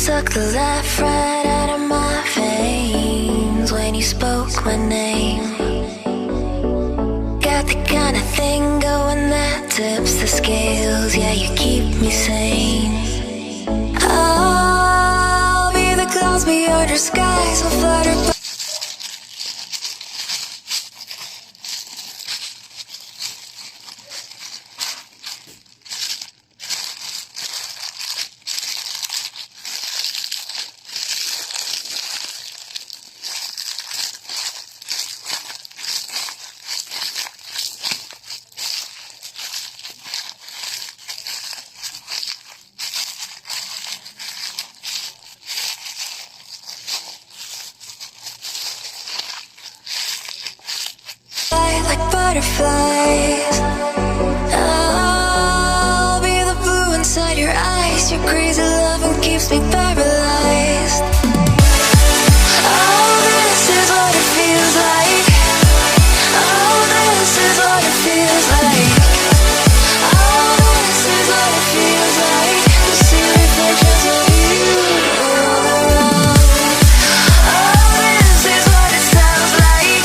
Suck the life right out of my veins when you spoke my name. Got the kind of thing going that tips the scales. Yeah, you keep me sane. I'll be the clouds beyond your skies. I'll flutter by. Like butterflies, I'll be the blue inside your eyes. Your crazy loving keeps me paralyzed. Oh, this is what it feels like. Oh, this is what it feels like. Oh, this is what it feels like to see reflections of you all around. Oh, this is what it sounds like.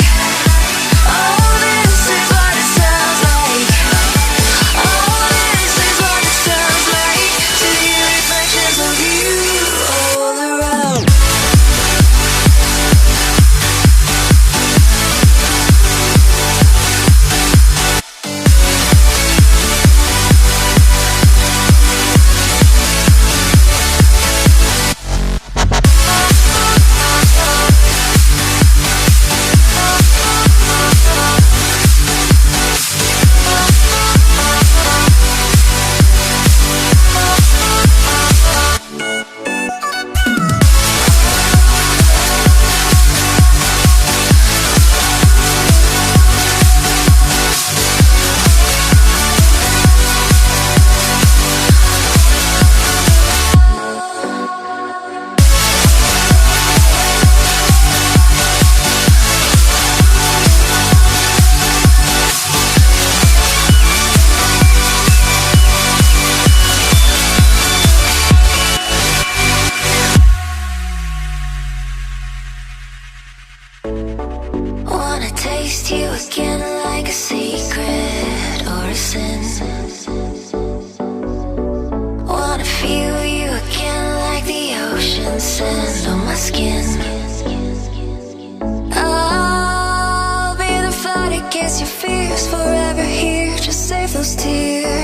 Oh, this is what it sounds like. Oh, this is what it sounds like to hear reflections of you all around. Wanna taste you again like a secret or a sin. Wanna feel you again like the ocean sand on my skin. I'll be the fight against your fears, forever here, just save those tears.